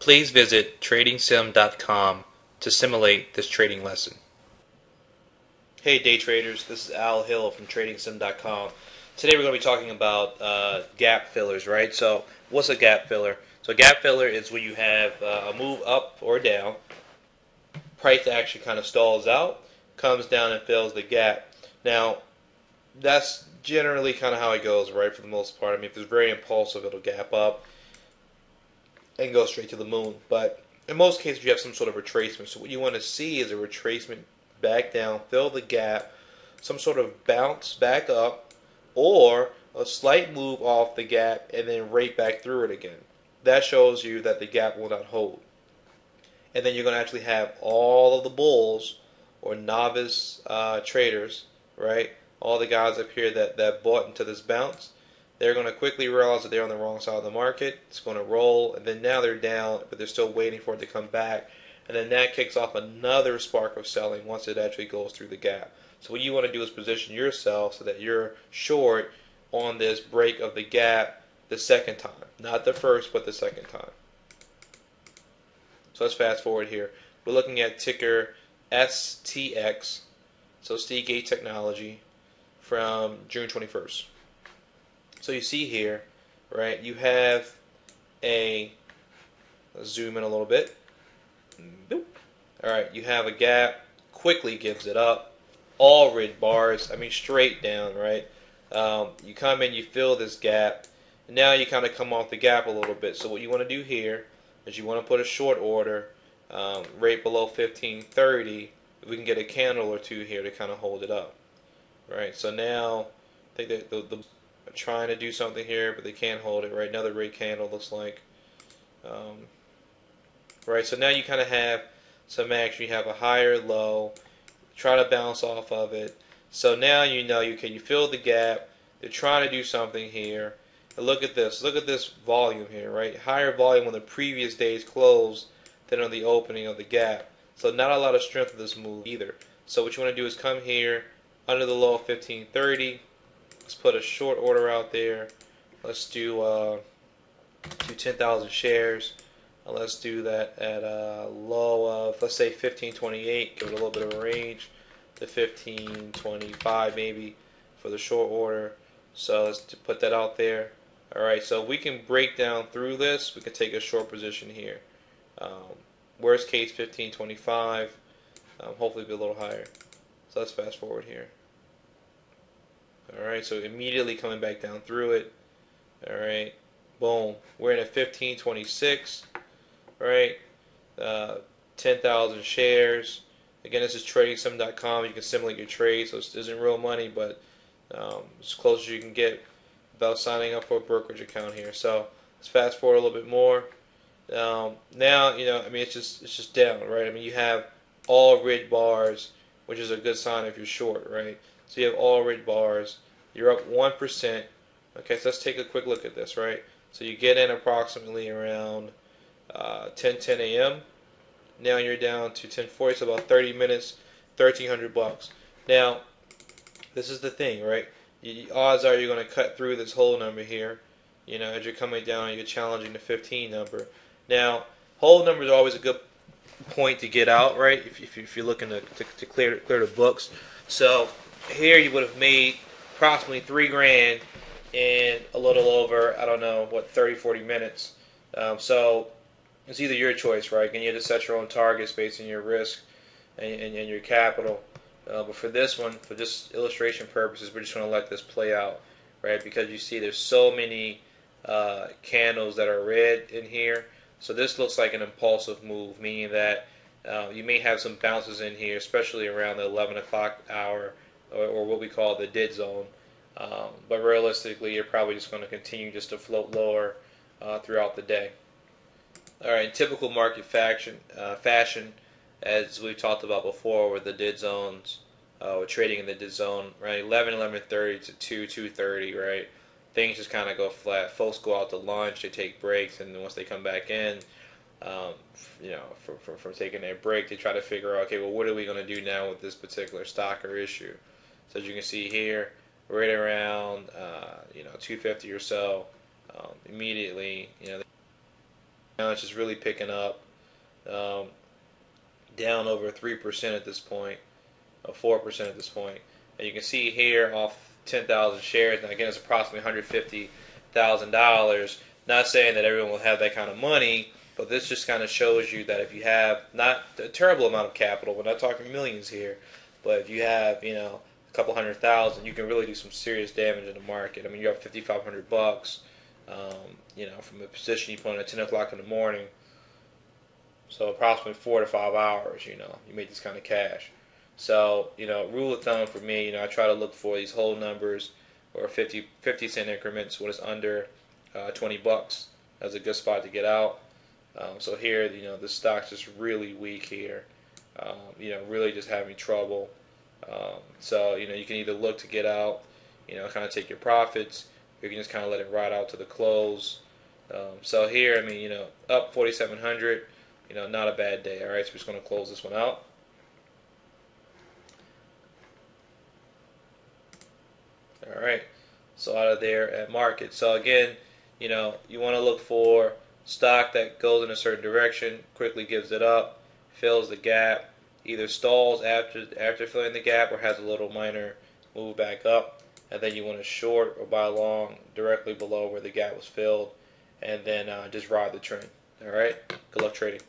Please visit tradingsim.com to simulate this trading lesson. Hey day traders, this is Al Hill from tradingsim.com. Today we're going to be talking about gap fillers, right? So what's a gap filler? So a gap filler is when you have a move up or down, price action kind of stalls out, comes down and fills the gap. Now that's generally kind of how it goes, right, for the most part. I mean, if it's very impulsive, it'll gap up and go straight to the moon. But in most cases, you have some sort of retracement. So what you want to see is a retracement back down, fill the gap, some sort of bounce back up, or a slight move off the gap and then right back through it again. That shows you that the gap will not hold. And then you're going to actually have all of the bulls or novice traders, right? All the guys up here that bought into this bounce, they're going to quickly realize that they're on the wrong side of the market. It's going to roll, and then now they're down, but they're still waiting for it to come back. And then that kicks off another spark of selling once it actually goes through the gap. So what you want to do is position yourself so that you're short on this break of the gap the second time. Not the first, but the second time. So let's fast forward here. We're looking at ticker STX, so Seagate Technology, from June 21st. So you see here, right, you have let's zoom in a little bit. Boop. All right, you have a gap, quickly gives it up, all red bars, I mean straight down, right? You come in, you fill this gap, and now you kind of come off the gap a little bit. So what you want to do here is you want to put a short order right below 1530. If we can get a candle or two here to kind of hold it up, right? So now I think that the trying to do something here, but they can't hold it, right? Another red candle looks like. Right, so now you kind of have some action. You have a higher low, try to bounce off of it. So now you know you fill the gap. They're trying to do something here. And look at this volume here, right? Higher volume on the previous day's close than on the opening of the gap. So not a lot of strength of this move either. So what you want to do is come here under the low of 1530. Let's put a short order out there. Let's do 10,000 shares. And let's do that at a low of, let's say 1528. Give it a little bit of a range to 1525 maybe for the short order. So let's put that out there. Alright, so if we can break down through this, we can take a short position here. Worst case 1525. Hopefully be a little higher. So let's fast forward here. Alright, so immediately coming back down through it. Alright, boom. We're in at 1526. Alright, 10,000 shares. Again, this is tradingsim.com. You can simulate your trade, so this isn't real money, but as close as you can get without signing up for a brokerage account here. So let's fast forward a little bit more. Now, you know, I mean, it's just down, right? I mean, you have all red bars, which is a good sign if you're short, right? So you have all red bars. You're up 1%. Okay, so let's take a quick look at this, right? So you get in approximately around 10:10 a.m. Now you're down to 10:40, so about 30 minutes, $1,300. Now, this is the thing, right? Odds are you're going to cut through this whole number here. You know, as you're coming down, you're challenging the 15 number. Now, whole numbers are always a good point to get out, right? If you're looking to clear the books. So here you would have made approximately $3,000 in a little over, I don't know, what, 30-40 minutes. So it's either your choice, right? And you have to set your own targets based on your risk and your capital. But for this one, for just illustration purposes, we're just going to let this play out, right? Because you see there's so many candles that are red in here. So this looks like an impulsive move, meaning that you may have some bounces in here, especially around the 11 o'clock hour, or what we call the dead zone. But realistically, you're probably just going to continue just to float lower throughout the day. All right, in typical market fashion, as we've talked about before, with the dead zones, we're trading in the dead zone, right? 11, 11:30 to 2, 2:30, right? Things just kind of go flat. Folks go out to lunch, they take breaks, and then once they come back in, you know, from taking their break, they try to figure out, okay, well, what are we going to do now with this particular stock or issue? So as you can see here, right around 250 or so, immediately, you know, Now it's just really picking up, um, down over 3% at this point, or 4% at this point. And you can see here off 10,000 shares. Now again, it's approximately $150,000. Not saying that everyone will have that kind of money, but this just kind of shows you that if you have not a terrible amount of capital, we're not talking millions here, but if you have, a couple 100,000, you can really do some serious damage in the market. I mean, you have $5,500, from a position you put in at 10 o'clock in the morning. So approximately 4 to 5 hours, you make this kind of cash. So, rule of thumb for me, I try to look for these whole numbers or 50-cent increments when it's under $20. That's a good spot to get out. So here, the stock's just really weak here. Really just having trouble. So, you can either look to get out, kind of take your profits, or you can just kind of let it ride out to the close. So here, up 4,700, not a bad day. All right, so we're just going to close this one out. All right, so out of there at market. So again, you want to look for stock that goes in a certain direction, quickly gives it up, fills the gap, either stalls after filling the gap or has a little minor move back up, and then you want to short or buy long directly below where the gap was filled, and then just ride the trend. All right, good luck trading.